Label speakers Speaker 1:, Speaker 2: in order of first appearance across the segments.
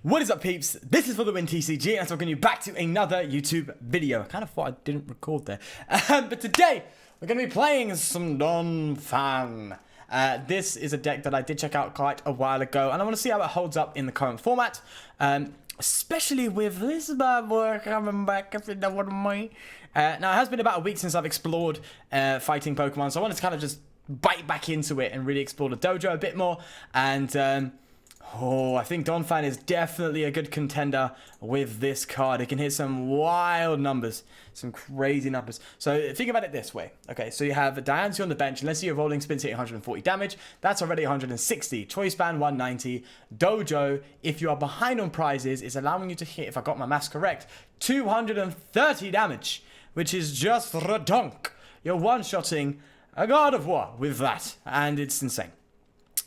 Speaker 1: What is up, peeps? This is For The Win TCG, and I'm welcoming you back to another YouTube video. I kind of thought I didn't record there. But today, we're going to be playing some Donphan. This is a deck that I did check out quite a while ago, and I want to see how it holds up in the current format. Especially with this bad boy coming back, if you know what I mean. Now, it has been about a week since I've explored fighting Pokemon, so I wanted to kind of just bite back into it and really explore the dojo a bit more. And I think Donphan is definitely a good contender with this card. It can hit some wild numbers, some crazy numbers. So think about it this way. Okay, so you have Diancie on the bench, and let's say your rolling spins hit 140 damage. That's already 160. Choice band 190. Dojo, if you are behind on prizes, is allowing you to hit, if I got my maths correct, 230 damage, which is just redonk. You're one-shotting a God of War with that, and it's insane.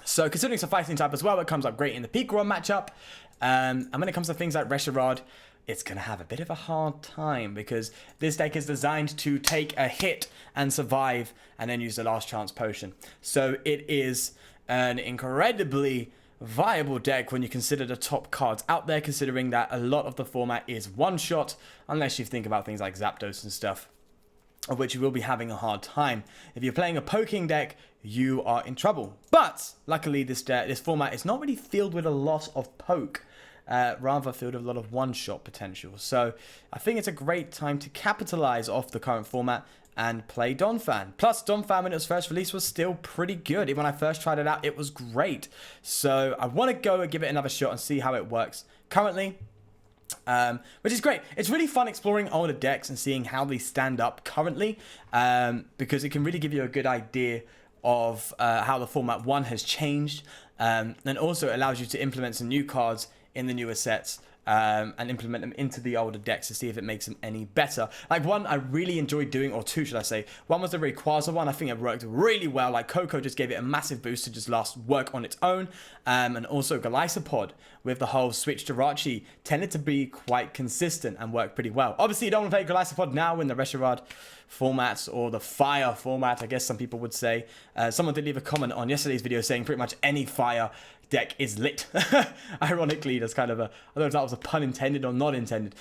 Speaker 1: So considering it's a fighting type as well, it comes up great in the Peak Run matchup. And when it comes to things like Reshiram, it's going to have a bit of a hard time because this deck is designed to take a hit and survive and then use the last chance potion. So it is an incredibly viable deck when you consider the top cards out there, considering that a lot of the format is one shot, unless you think about things like Zapdos and stuff, of which you will be having a hard time. If you're playing a poking deck, you are in trouble. But luckily, this format is not really filled with a lot of poke, rather filled with a lot of one-shot potential. So I think it's a great time to capitalize off the current format and play Donphan. Plus, Donphan, when it was first released, was still pretty good. When I first tried it out, it was great. So I want to go and give it another shot and see how it works currently. Which is great. It's really fun exploring older decks and seeing how they stand up currently, because it can really give you a good idea of how the format has changed, and also allows you to implement some new cards in the newer sets and implement them into the older decks to see if it makes them any better. Like one I really enjoyed doing, or two should I say, one was the Rayquaza one. I think it worked really well. Like Coco just gave it a massive boost to just work on its own, and also Golisopod with the whole Switch Jirachi tended to be quite consistent and work pretty well. Obviously you don't want to play Golisopod now in the Reshiram formats or the Fire format, I guess some people would say. Someone did leave a comment on yesterday's video saying pretty much any Fire deck is lit. Ironically, that's kind of a, I don't know if that was a pun intended or not intended,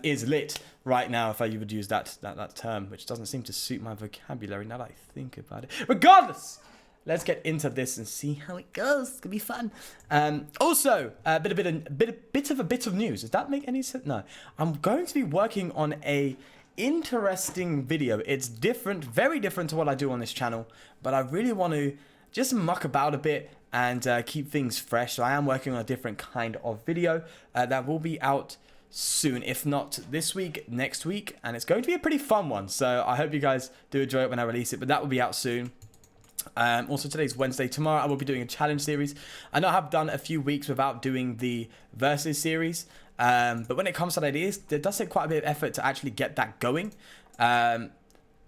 Speaker 1: is lit right now, if you would use that term, which doesn't seem to suit my vocabulary now that I think about it. Regardless, let's get into this and see how it goes. It's gonna be fun. Also, a bit of news. Does that make any sense? No. I'm going to be working on a interesting video. It's different, very different to what I do on this channel, but I really want to just muck about a bit and keep things fresh. So I am working on a different kind of video that will be out soon, if not this week, next week, and it's going to be a pretty fun one. So I hope you guys do enjoy it when I release it, but that will be out soon. Also, today's Wednesday. Tomorrow I will be doing a challenge series. I know I have done a few weeks without doing the versus series, but when it comes to ideas, there does take quite a bit of effort to actually get that going.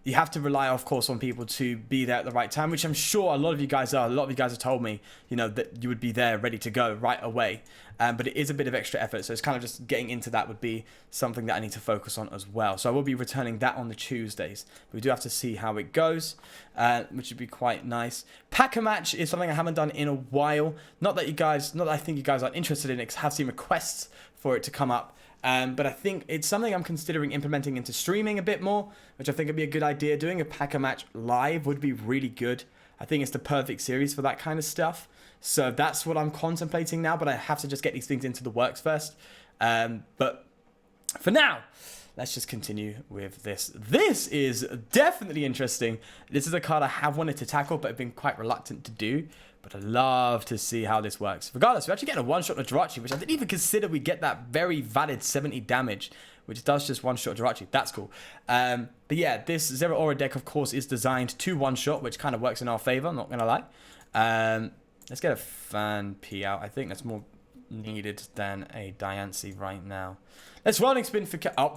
Speaker 1: You have to rely, of course, on people to be there at the right time, which I'm sure a lot of you guys are. A lot of you guys have told me, you know, that you would be there ready to go right away. But it is a bit of extra effort. So it's kind of just getting into that would be something that I need to focus on as well. So I will be returning that on the Tuesdays. We do have to see how it goes, which would be quite nice. Pack-a-match is something I haven't done in a while. Not that I think you guys aren't interested in it, because I have seen requests for it to come up. But I think it's something I'm considering implementing into streaming a bit more, which I think would be a good idea. Doing a pack-a-match live would be really good. I think it's the perfect series for that kind of stuff. So that's what I'm contemplating now, but I have to just get these things into the works first. But for now, let's just continue with this. This is definitely interesting. This is a card I have wanted to tackle, but I've been quite reluctant to do. But I'd love to see how this works. Regardless, we're actually getting a one-shot Jirachi, which I didn't even consider we get that very valid 70 damage, which does just one-shot Jirachi. That's cool. But yeah, this Zero Aura deck, of course, is designed to one-shot, which kind of works in our favor, I'm not going to lie. Let's get a Fan P out. I think that's more needed than a Diancie right now. Let's rolling spin for... Oh,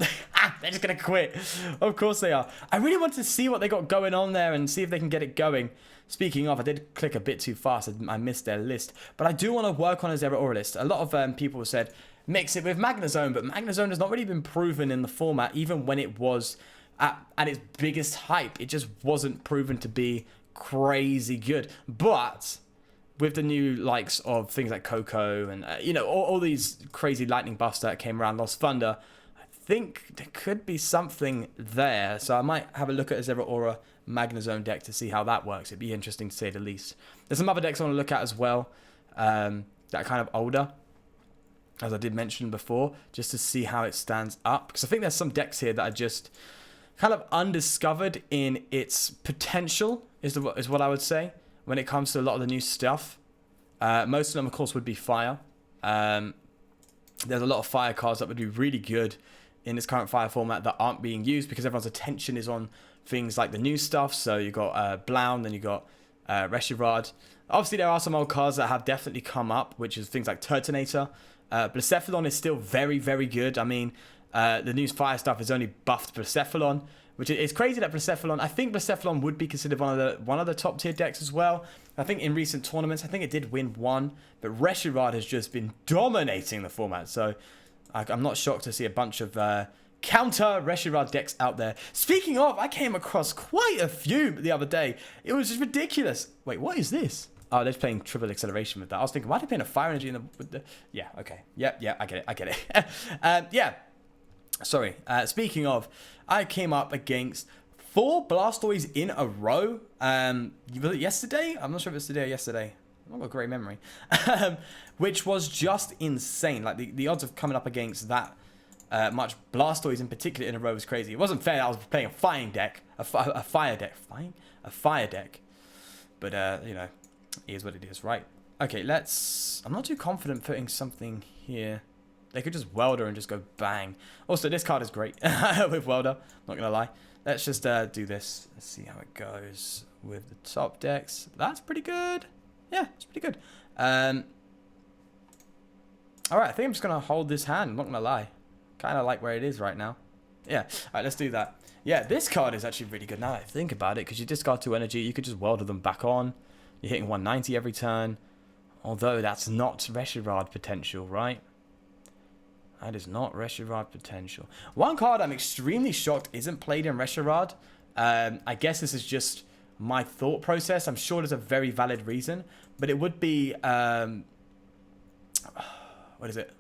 Speaker 1: they're just going to quit. Of course they are. I really want to see what they got going on there and see if they can get it going. Speaking of, I did click a bit too fast. I missed their list. But I do want to work on a Zero Aura list. A lot of people said, mix it with Magnezone. But Magnezone has not really been proven in the format, even when it was at its biggest hype. It just wasn't proven to be crazy good. But with the new likes of things like Coco and, you know, all these crazy lightning buffs that came around Lost Thunder, I think there could be something there. So I might have a look at a Zeraora Magnezone deck to see how that works. It'd be interesting to say the least. There's some other decks I want to look at as well that are kind of older, as I did mention before, just to see how it stands up. Because I think there's some decks here that are just kind of undiscovered in its potential, is what I would say, when it comes to a lot of the new stuff. Most of them, of course, would be fire. There's a lot of fire cards that would be really good in this current fire format that aren't being used because everyone's attention is on things like the new stuff. So you got Blound, then you got Reshiram. Obviously, there are some old cards that have definitely come up, which is things like Turtonator. Blacephalon is still very, very good. I mean, the new fire stuff has only buffed Blacephalon, which is crazy that Blacephalon, I think Blacephalon would be considered one of the top tier decks as well. I think in recent tournaments, I think it did win one, but Reshiram has just been dominating the format. So I'm not shocked to see a bunch of counter Reshiram decks out there. Speaking of, I came across quite a few the other day. It was just ridiculous. Wait, what is this? Oh, they're playing triple acceleration with that. I was thinking, why are they playing a fire energy with the... Yeah, okay. Yeah, I get it. Yeah. Sorry. Speaking of, I came up against 4 Blastoise in a row. Was it yesterday? I'm not sure if it's today or yesterday. I've not got a great memory. Which was just insane. Like, the odds of coming up against that much Blastoise in particular in a row was crazy. It wasn't fair. I was playing a fighting deck. A fire deck. A fire deck. But, you know, it is what it is, right? Okay, let's... I'm not too confident putting something here. They could just Welder and just go bang. Also, this card is great with Welder. Not going to lie. Let's just do this. Let's see how it goes with the top decks. That's pretty good. Yeah, it's pretty good. Alright, I think I'm just going to hold this hand. I'm not going to lie. Kind of like where it is right now. Yeah, alright, let's do that. Yeah, this card is actually really good now that I think about it, because you discard 2 energy. You could just Welder them back on. You're hitting 190 every turn. Although that's not Reshiram potential, right? That is not Reshiram potential. One card I'm extremely shocked isn't played in Reshiram. I guess this is just my thought process. I'm sure there's a very valid reason. But it would be... what is it?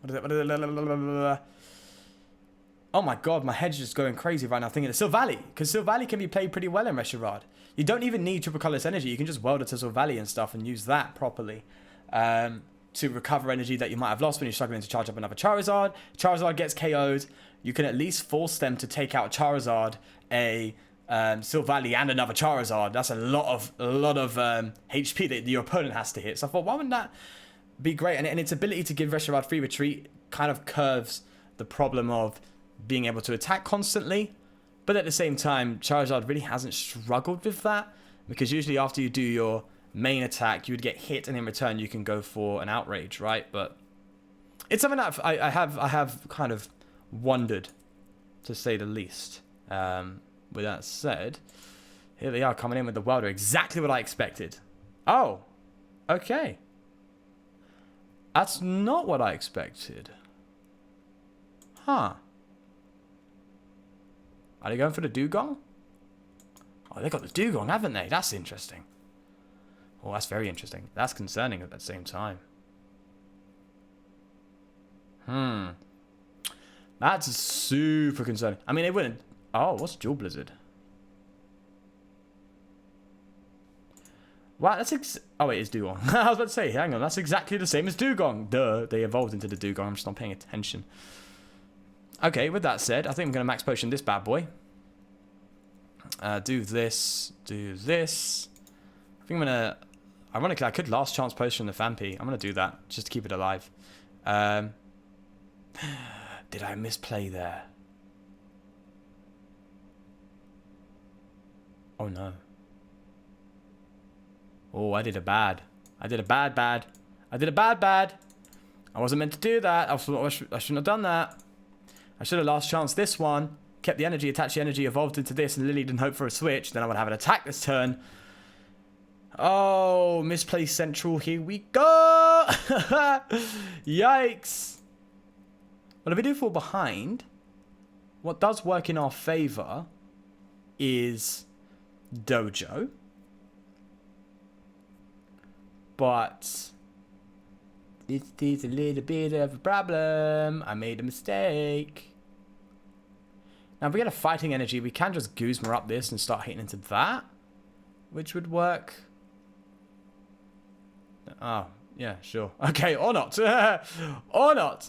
Speaker 1: Oh my god, my head's just going crazy right now thinking of Silvally. Because Silvally can be played pretty well in Reshiram. You don't even need triple colorless energy. You can just weld it to Silvally and stuff and use that properly. To recover energy that you might have lost when you're struggling to charge up another Charizard. Charizard gets KO'd. You can at least force them to take out Charizard, a Silvally, and another Charizard. That's a lot of HP that your opponent has to hit. So I thought, why wouldn't that be great? And its ability to give Reshiram free retreat kind of curves the problem of being able to attack constantly. But at the same time, Charizard really hasn't struggled with that, because usually after you do your main attack, you would get hit, and in return you can go for an outrage, right? But it's something that I have kind of wondered, to say the least. With that said, here they are coming in with the Welder, exactly what I expected. Oh, okay. That's not what I expected. Huh. Are they going for the Dugong? Oh, they got the Dugong, haven't they? That's interesting. Oh, that's very interesting. That's concerning at the same time. That's super concerning. I mean, it wouldn't... Oh, what's Dual Blizzard? Wow, that's... Oh, wait, it's Dugong. I was about to say, hang on, that's exactly the same as Dugong. Duh, they evolved into the Dugong. I'm just not paying attention. Okay, with that said, I think I'm going to max potion this bad boy. Do this. Do this. I think I'm going to... Ironically, I could last chance potion the Fampi. I'm going to do that, just to keep it alive. Did I misplay there? Oh, no. Oh, I did a bad. I did a bad. I did a bad. I wasn't meant to do that. I shouldn't have done that. I should have last chance this one. Kept the energy, attached the energy, evolved into this, and lilied and hoped for a switch. Then I would have an attack this turn. Oh, misplaced central. Here we go. Yikes. Well, if we do fall behind, what does work in our favor is Dojo. But this is a little bit of a problem. I made a mistake. Now, if we get a fighting energy, we can just Guzma up this and start hitting into that, which would work. Oh, yeah, sure. Okay, or not. Or not.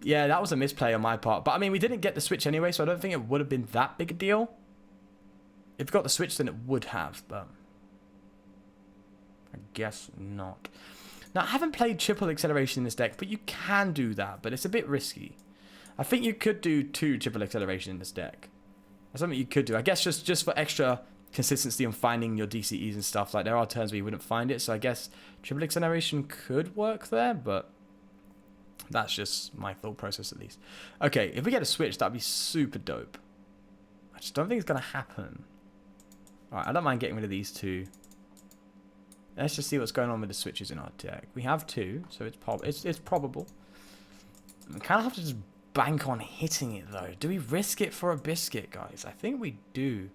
Speaker 1: Yeah, that was a misplay on my part. But, I mean, we didn't get the switch anyway, so I don't think it would have been that big a deal. If we got the switch, then it would have, but I guess not. Now, I haven't played triple acceleration in this deck, but you can do that, but it's a bit risky. I think you could do 2 triple acceleration in this deck. That's something you could do. I guess just for extra consistency on finding your DCEs and stuff. Like, there are turns where you wouldn't find it, so I guess triple acceleration could work there, but that's just my thought process at least. Okay, if we get a switch, that'd be super dope. I just don't think it's going to happen. Alright, I don't mind getting rid of these 2. Let's just see what's going on with the switches in our deck. We have 2, so it's probable. We kind of have to just bank on hitting it, though. Do we risk it for a biscuit, guys? I think we do.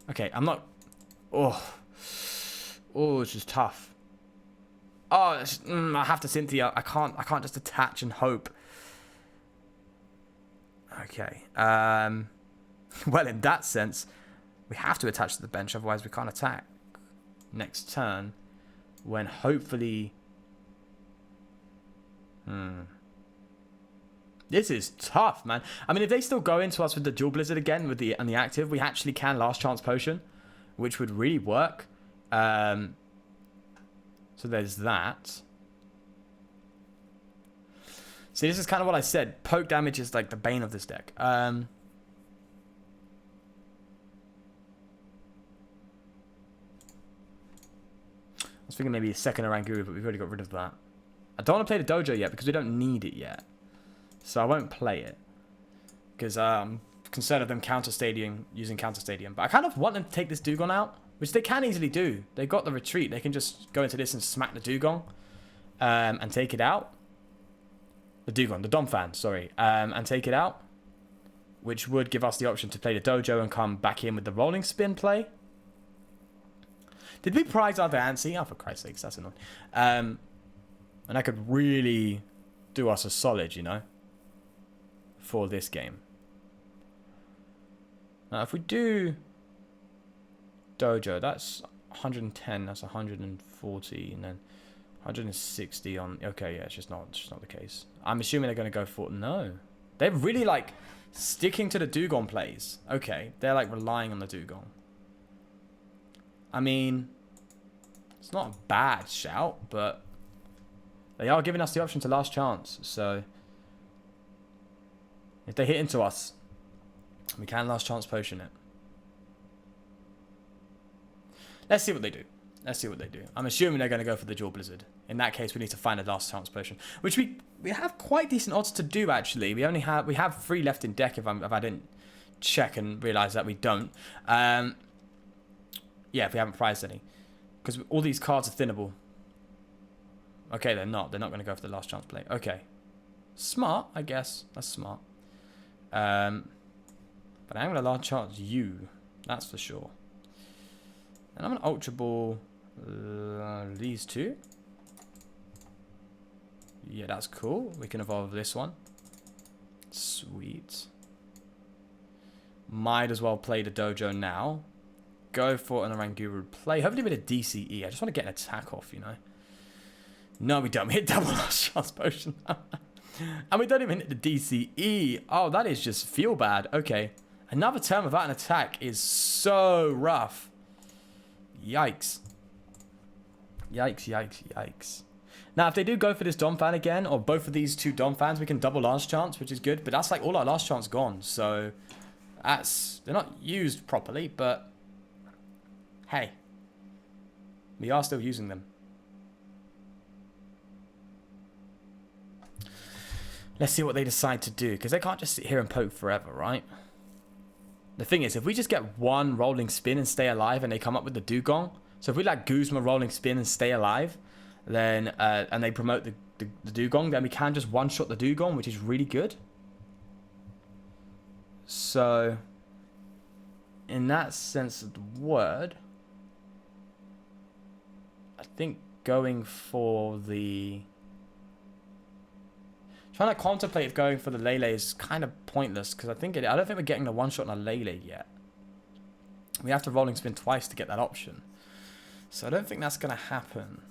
Speaker 1: Okay, I'm not... Oh, it's just tough. Oh, I have to Cynthia. I can't just attach and hope. Okay. Well, in that sense, we have to attach to the bench, otherwise we can't attack next turn. When hopefully... This is tough, man. I mean, if they still go into us with the Dual Blizzard again with the active, we actually can Last Chance Potion, which would really work. So there's that. See, this is kind of what I said. Poke damage is like the bane of this deck. I was thinking maybe a second Oranguru, but we've already got rid of that. I don't want to play the Dojo yet because we don't need it yet. So I won't play it. Because I'm concerned of them using Counter Stadium. But I kind of want them to take this Dugong out, which they can easily do. They've got the retreat. They can just go into this and smack the Dugong and take it out. The Dugong, the Donphan, sorry. And take it out. Which would give us the option to play the Dojo and come back in with the Rolling Spin play. Did we prize our Ansi? Oh, for Christ's sakes, that's annoying. And that could really do us a solid, you know, for this game. Now, if we do Dojo, that's 110, that's 140, and then 160 on... Okay, yeah, it's just not the case. I'm assuming they're going to go for... No. They're really, like, sticking to the Dugong plays. Okay, they're, like, relying on the Dugong. I mean, it's not a bad shout, but they are giving us the option to Last Chance. So if they hit into us, we can Last Chance Potion it. Let's see what they do. Let's see what they do. I'm assuming they're going to go for the Dual Blizzard. In that case, we need to find a Last Chance Potion, which we have quite decent odds to do. Actually, we have 3 left in deck. If I didn't check and realize that we don't. Yeah, if we haven't prized any. Because all these cards are thinnable. Okay, they're not. They're not going to go for the Last Chance play. Okay. Smart, I guess. That's smart. But I'm going to Last Chance you. That's for sure. And I'm going to Ultra Ball these 2. Yeah, that's cool. We can evolve this one. Sweet. Might as well play the Dojo now. Go for an Oranguru play. Hopefully with a DCE. I just want to get an attack off, you know. No, we don't. We hit double Last Chance Potion. And we don't even hit the DCE. Oh, that is just feel bad. Okay. Another turn without an attack is so rough. Yikes. Yikes, yikes, yikes. Now, if they do go for this Donphan again, or both of these 2 Donphans, we can double Last Chance, which is good. But that's like all our Last Chance gone. So, they're not used properly, but... Hey, we are still using them. Let's see what they decide to do, because they can't just sit here and poke forever, right? The thing is, if we just get 1 Rolling Spin and stay alive, and they come up with the Dugong, so if we like Guzma Rolling Spin and stay alive, then and they promote the Dugong, then we can just one-shot the Dugong, which is really good. So, in that sense of the word... I think going for the... Trying to contemplate if going for the Lele is kind of pointless, because I don't think we're getting the one-shot on a Lele yet. We have to rolling spin twice to get that option. So I don't think that's going to happen.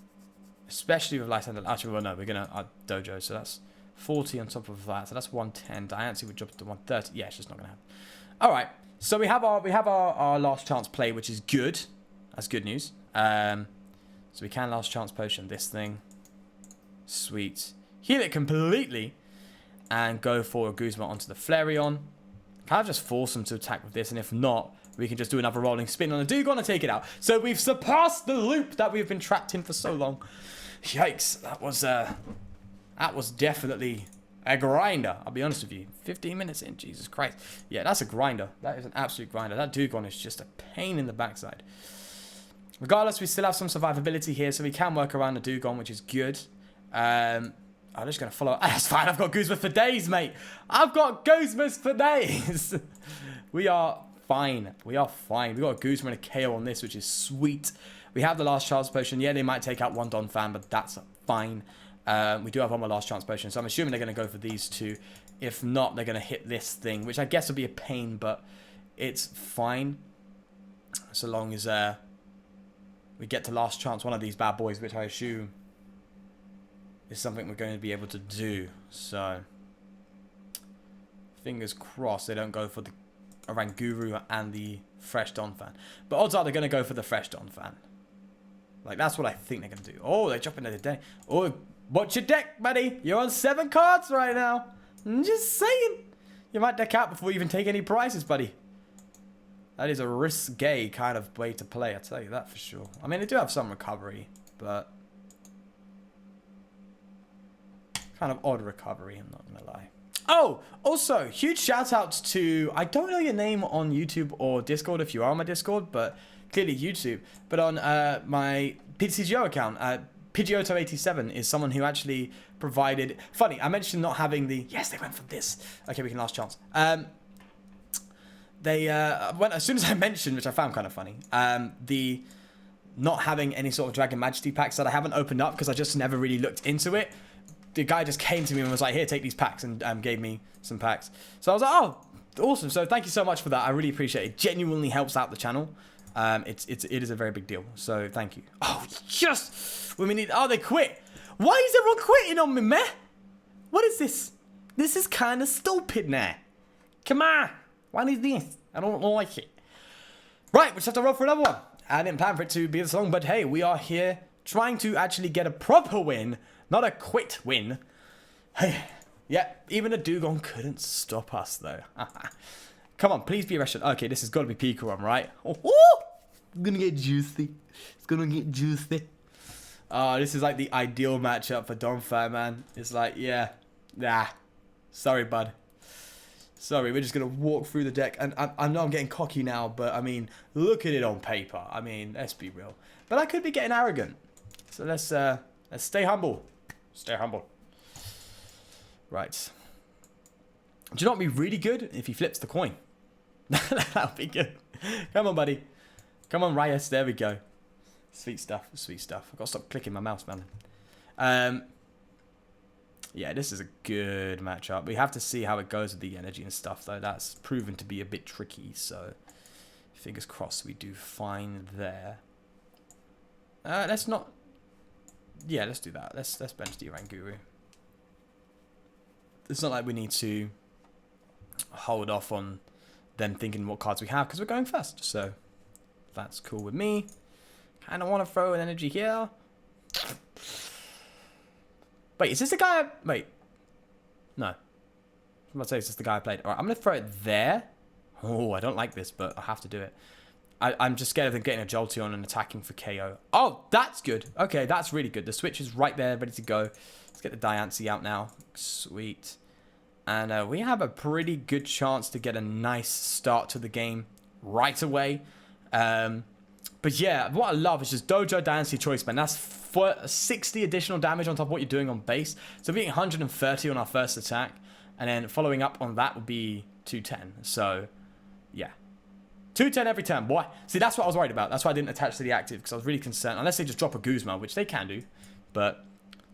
Speaker 1: Especially with Light Handle. Actually, well, no, we're going to Dojo, so that's 40 on top of that. So that's 110. Diancie would drop to 130. Yeah, it's just not going to happen. All right. So we have our last chance play, which is good. That's good news. So we can last chance potion this thing. Sweet. Heal it completely. And go for a Guzma onto the Flareon. Kind of just force them to attack with this. And if not, we can just do another rolling spin on a Dewgong and take it out. So we've surpassed the loop that we've been trapped in for so long. Yikes. That was definitely a grinder. I'll be honest with you. 15 minutes in. Jesus Christ. Yeah, that's a grinder. That is an absolute grinder. That Dewgong is just a pain in the backside. Regardless, we still have some survivability here, so we can work around the Dewgong, which is good. I'm just going to follow. That's fine. I've got Guzmas for days, mate. I've got Guzmas for days. We are fine. We are fine. We got a Guzma and a KO on this, which is sweet. We have the last chance potion. Yeah, they might take out one Donphan, but that's fine. We do have one more last chance potion, so I'm assuming they're going to go for these two. If not, they're going to hit this thing, which I guess will be a pain, but it's fine. So long as we get to last chance one of these bad boys, which I assume is something we're going to be able to do. So fingers crossed they don't go for the Oranguru and the fresh Donphan. But odds are they're going to go for the fresh Donphan. Like, that's what I think they're going to do. Oh, they're dropping another deck. Oh, watch your deck, buddy. You're on 7 cards right now. I'm just saying. You might deck out before you even take any prizes, buddy. That is a risque kind of way to play, I'll tell you that for sure. I mean, they do have some recovery, but kind of odd recovery, I'm not going to lie. Oh, also, huge shout out to, I don't know your name on YouTube or Discord if you are on my Discord, but clearly YouTube. But on my TCG account, Pidgeotto87 is someone who actually provided, funny, I mentioned not having the, yes, they went for this. Okay, we can last chance. They went, as soon as I mentioned, which I found kind of funny, the not having any sort of Dragon Majesty packs that I haven't opened up because I just never really looked into it. The guy just came to me and was like, here, take these packs, and gave me some packs. So I was like, oh, awesome. So thank you so much for that. I really appreciate it. It genuinely helps out the channel. It is a very big deal. So thank you. Oh, just when we need, oh, they quit. Why is everyone quitting on me, meh? What is this? This is kind of stupid now. Come on. What is this? I don't like it. Right, we just have to roll for another one. I didn't plan for it to be this long, but hey, we are here trying to actually get a proper win. Not a quit win. Hey, yeah, even a Dewgong couldn't stop us, though. Come on, please be a restaurant. Okay, this has got to be Pikarom, right? Oh, it's going to get juicy. It's going to get juicy. Oh, this is like the ideal matchup for Donphan, man. It's like, yeah. Nah. Sorry, bud. Sorry, we're just going to walk through the deck. And I know I'm getting cocky now, but, I mean, look at it on paper. I mean, let's be real. But I could be getting arrogant. So let's stay humble. Stay humble. Right. Do you know what would be really good? If he flips the coin. That would be good. Come on, buddy. Come on, Reyes. There we go. Sweet stuff. Sweet stuff. I've got to stop clicking my mouse, man. Yeah, this is a good matchup. We have to see how it goes with the energy and stuff, though. That's proven to be a bit tricky, so fingers crossed we do fine there. Let's not... Yeah, let's do that. Let's bench the Oranguru. It's not like we need to hold off on them thinking what cards we have because we're going first. So that's cool with me. Kind of want to throw an energy here. Wait, is this the guy? Wait. No. I'm about to say, is this the guy I played? All right, I'm going to throw it there. Oh, I don't like this, but I have to do it. I'm just scared of them getting a Jolteon and attacking for KO. Oh, that's good. Okay, that's really good. The switch is right there, ready to go. Let's get the Diancie out now. Sweet. And we have a pretty good chance to get a nice start to the game right away. But yeah, what I love is just Dojo Diancie Choice, man. That's for 60 additional damage on top of what you're doing on base. So we're getting 130 on our first attack. And then following up on that would be 210. So, yeah. 210 every turn, boy. See, that's what I was worried about. That's why I didn't attach to the active, because I was really concerned. Unless they just drop a Guzma, which they can do. But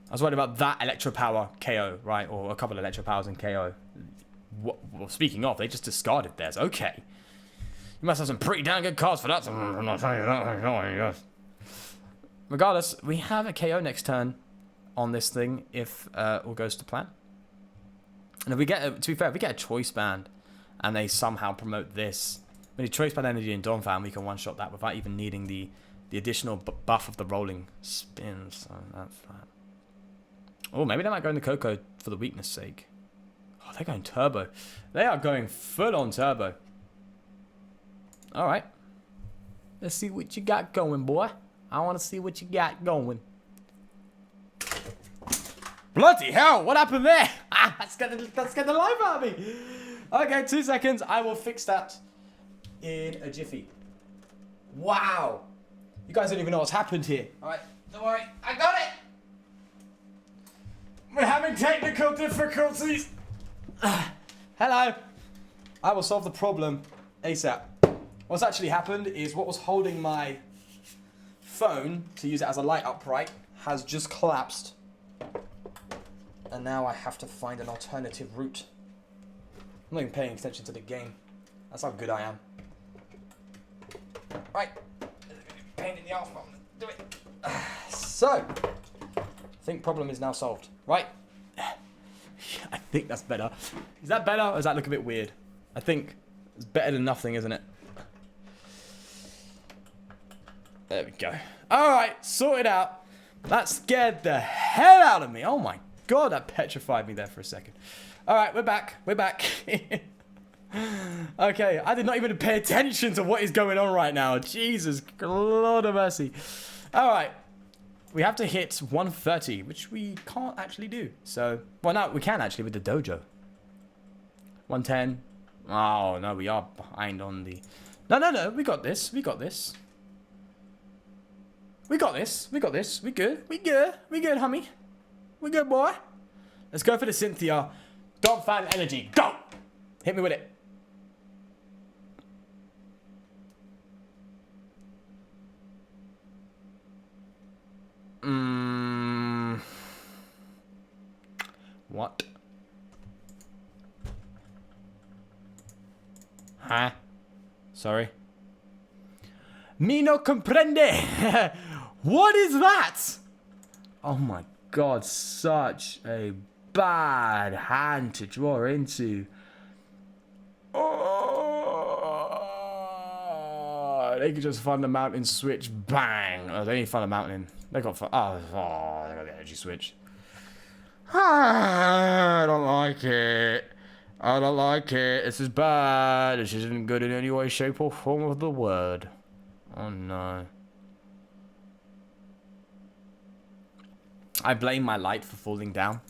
Speaker 1: I was worried about that Electro Power KO, right? Or a couple of Electro Powers in KO. Well, speaking of, they just discarded theirs. Okay. You must have some pretty damn good cards for that. I'm not telling you that. Regardless, we have a KO next turn on this thing if all goes to plan. And if we get, to be fair, if we get a choice band and they somehow promote this, when you choice band energy in Donphan, we can one-shot that without even needing the additional buff of the rolling spins. So that's that. Oh, maybe they might go in the Coco for the weakness sake. Oh, they're going turbo. They are going full-on turbo. All right. Let's see what you got going, boy. I want to see what you got going. Bloody hell, what happened there? Ah, that's get the life out of me. Okay, 2 seconds. I will fix that in a jiffy. Wow. You guys don't even know what's happened here. All right, don't worry. I got it. We're having technical difficulties. Hello. I will solve the problem ASAP. What's actually happened is what was holding my phone to use it as a light upright has just collapsed. And now I have to find an alternative route. I'm not even paying attention to the game. That's how good I am. Right. Pain in the arse, but I'm gonna do it. So, I think problem is now solved. Right. I think that's better. Is that better or does that look a bit weird? I think it's better than nothing, isn't it? There we go. Alright, sorted out. That scared the hell out of me. Oh my god, that petrified me there for a second. Alright, we're back. We're back. Okay, I did not even pay attention to what is going on right now. Jesus, Lord of mercy. Alright. We have to hit 130, which we can't actually do. So, well, no, we can actually with the dojo. 110. Oh, no, we are behind on the... No, we got this. We got this. We got this. We got this. We good. We good. We good, homie. We good, boy. Let's go for the Cynthia. Donphan energy. Go! Hit me with it. What? Huh? Sorry. Me no comprende. What is that? Oh my god, such a bad hand to draw into. Oh, they could just fund the mountain switch. Bang. Oh, they didn't fund the mountain. They got they got the energy switch. I don't like it. I don't like it. This is bad. This isn't good in any way, shape, or form of the word. Oh no. I blame my light for falling down.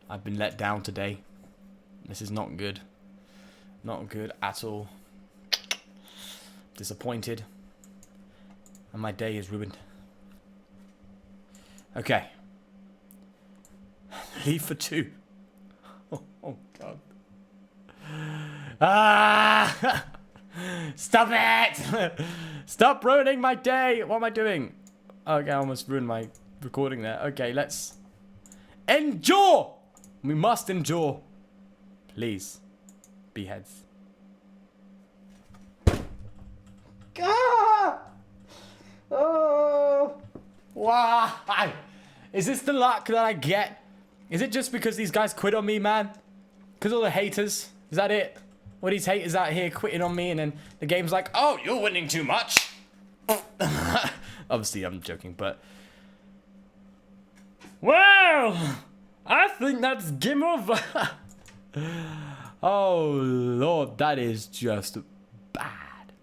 Speaker 1: I've been let down today. This is not good. Not good at all. Disappointed. And my day is ruined. Okay. Leave for 2. Oh god. Ah! Stop it! Stop ruining my day! What am I doing? Okay, I almost ruined my recording there. Okay, let's endure! We must endure. Please. Be heads. Ah! Oh! Why? Is this the luck that I get? Is it just because these guys quit on me, man? Because all the haters? Is that it? All these haters out here quitting on me and then the game's like, oh, you're winning too much. Obviously, I'm joking, but... Well, I think that's game over. Oh, Lord, that is just bad.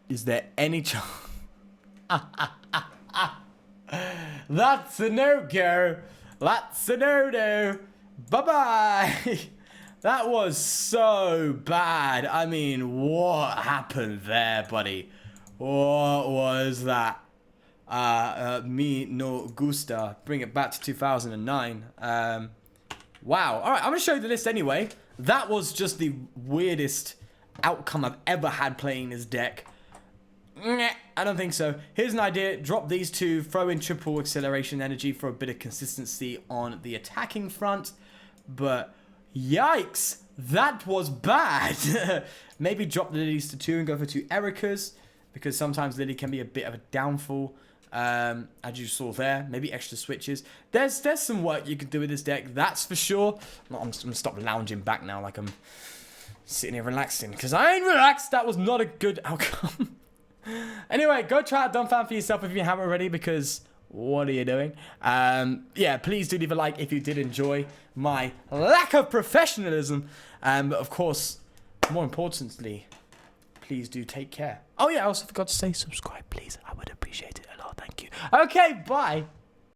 Speaker 1: Is there any chance? That's a no-go. That's a no-no. Bye-bye. That was so bad. I mean, what happened there, buddy? What was that? Me no gusta. Bring it back to 2009. Wow. All right, I'm going to show you the list anyway. that was just the weirdest outcome I've ever had playing this deck. I don't think so. Here's an idea. Drop these two, throw in triple acceleration energy for a bit of consistency on the attacking front. But yikes, that was bad. Maybe drop the Lilies to 2 and go for 2 Ericas, because sometimes Lily can be a bit of a downfall, as you saw there. Maybe extra switches. There's some work you can do with this deck, that's for sure. I'm just going to stop lounging back now like I'm sitting here relaxing, because I ain't relaxed. That was not a good outcome. Anyway, go try out Donphan for yourself if you haven't already, because what are you doing? Yeah, please do leave a like if you did enjoy my lack of professionalism. But of course, more importantly, please do take care. Oh yeah, I also forgot to say subscribe, please. I would appreciate it a lot. Thank you. Okay, bye.